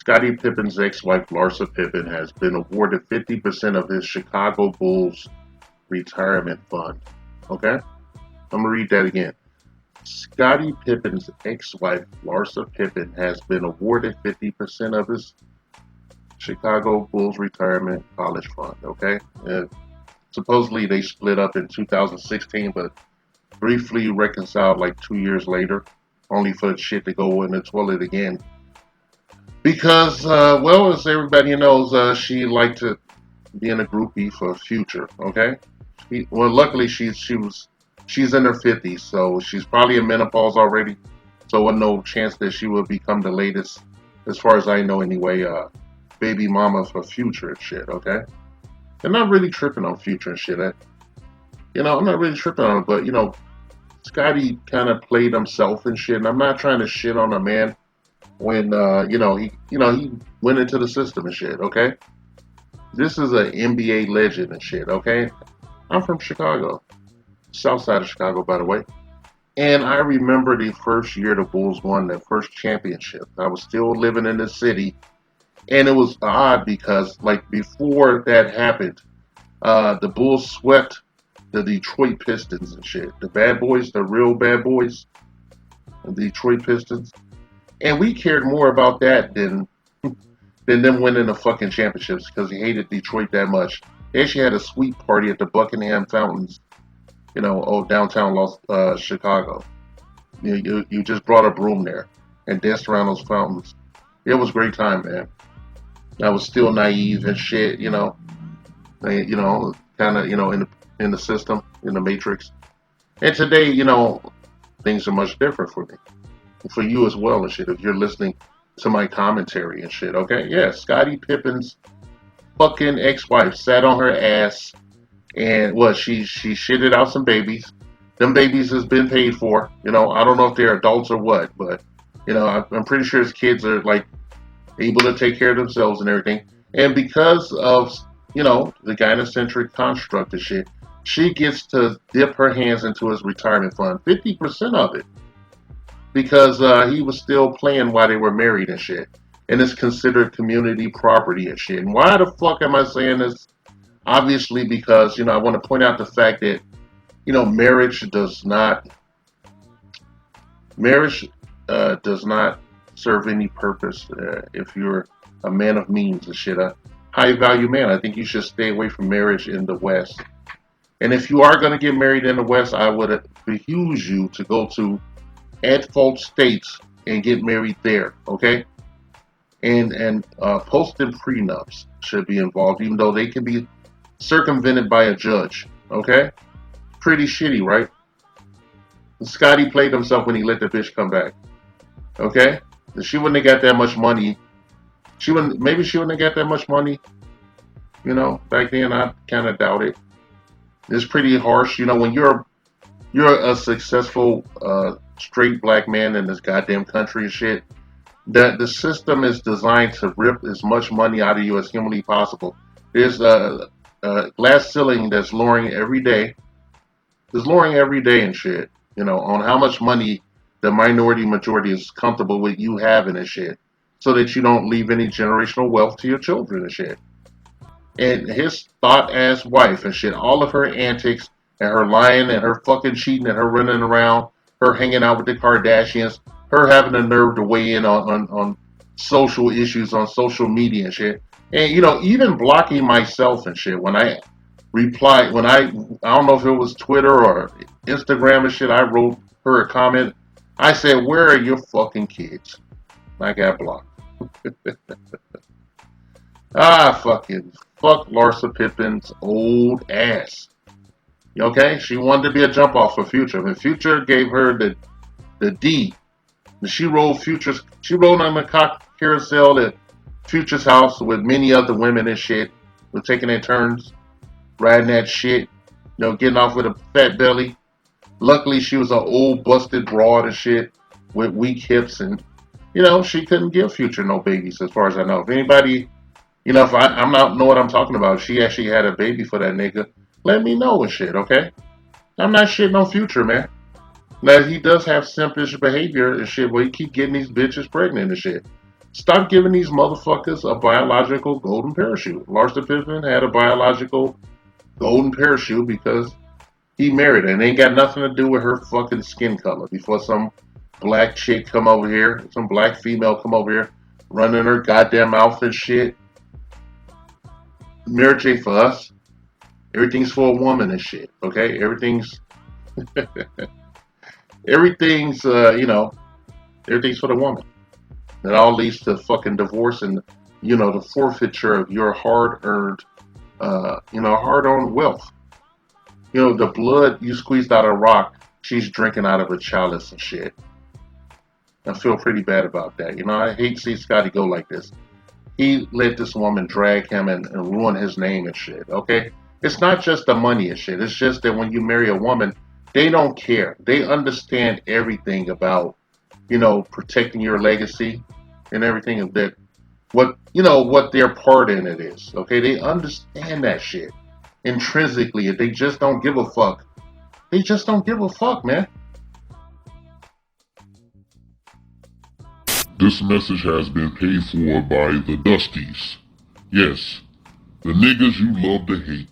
Scottie Pippen's ex-wife Larsa Pippen has been awarded 50% of his Chicago Bulls retirement fund. Okay? I'm gonna read that again. Scottie Pippen's ex-wife Larsa Pippen has been awarded 50% of his Chicago Bulls retirement college fund. Okay? Supposedly they split up in 2016, but briefly reconciled like 2 years later, only for shit to go in the toilet again. Because, well, as everybody knows, she liked to be in a groupie for Future. Okay, well, luckily she's in her 50s, so she's probably in menopause already. So, with no chance that she will become the latest, as far as I know, anyway. Baby mama for Future and shit. Okay, I'm not really tripping on Future and shit. I'm not really tripping on it, but Scotty kind of played himself and shit. And I'm not trying to shit on a man when he went into the system and shit. Okay, this is an NBA legend and shit. Okay, I'm from Chicago, south side of Chicago, by the way. And I remember the first year the Bulls won their first championship. I was still living in the city, and it was odd because like before that happened, the Bulls swept the Detroit Pistons and shit. The bad boys, the real bad boys, the Detroit Pistons. And we cared more about that than them winning the fucking championships because he hated Detroit that much. They actually had a sweet party at the Buckingham Fountains, downtown Chicago. You just brought a broom there and danced around those fountains. It was a great time, man. I was still naive and shit, kind of, in the system, in the matrix. And today, things are much different for me, for you as well and shit. If you're listening to my commentary and shit, okay? Yeah, Scottie Pippen's fucking ex-wife sat on her ass and what she shitted out some babies. Them babies has been paid for. I don't know if they're adults or what, but I'm pretty sure his kids are like able to take care of themselves and everything. And because of the gynocentric construct and shit, she gets to dip her hands into his retirement fund, 50% of it, because he was still playing while they were married and shit. And it's considered community property and shit. And why the fuck am I saying this? Obviously, because I want to point out the fact that marriage does not serve any purpose if you're a man of means and shit. A high value man. I think you should stay away from marriage in the West. And if you are going to get married in the West, I would behoove you to go to at fault states and get married there. Okay, and posted prenups should be involved, even though they can be circumvented by a judge. Okay, pretty shitty, right? Scotty played himself when he let the bitch come back. Okay, she wouldn't have got that much money. Maybe she wouldn't have got that much money. Back then I kind of doubt it. It's pretty harsh. When you're a successful straight black man in this goddamn country and shit, that the system is designed to rip as much money out of you as humanly possible. There's a glass ceiling that's lowering every day. It's lowering every day and shit. On how much money the minority majority is comfortable with you having and shit, so that you don't leave any generational wealth to your children and shit. And his thought ass wife and shit, all of her antics and her lying and her fucking cheating and her running around, her hanging out with the Kardashians, her having the nerve to weigh in on social issues on social media and shit. And even blocking myself and shit when I replied I don't know if it was Twitter or Instagram and shit, I wrote her a comment. I said, "Where are your fucking kids?" I got blocked. Fucking fuck Larsa Pippen's old ass. Okay, she wanted to be a jump off for Future. And Future gave her the D. And she rode on the cock carousel at Future's house with many other women and shit. Were taking their turns riding that shit. Getting off with a fat belly. Luckily, she was an old busted broad and shit with weak hips, and she couldn't give Future no babies, as far as I know. If anybody, if I'm not know what I'm talking about, if she actually had a baby for that nigga, let me know and shit, okay? I'm not shitting on Future, man. Now he does have simpish behavior and shit, where he keep getting these bitches pregnant and shit. Stop giving these motherfuckers a biological golden parachute. Larsa Pippen had a biological golden parachute because he married her. And it ain't got nothing to do with her fucking skin color. Before some black chick come over here, some black female come over here, running her goddamn mouth and shit. Marriage ain't for us. Everything's for a woman and shit. Okay, everything's everything's for the woman. It all leads to fucking divorce and the forfeiture of your hard-earned, hard-earned wealth. The blood you squeezed out of a rock, she's drinking out of a chalice and shit. I feel pretty bad about that. I hate to see Scotty go like this. He let this woman drag him and ruin his name and shit. Okay, it's not just the money and shit. It's just that when you marry a woman, they don't care. They understand everything about protecting your legacy and everything of that. What their part in it is. Okay, they understand that shit intrinsically. They just don't give a fuck. They just don't give a fuck, man. This message has been paid for by the Dusties. Yes, the niggas you love to hate.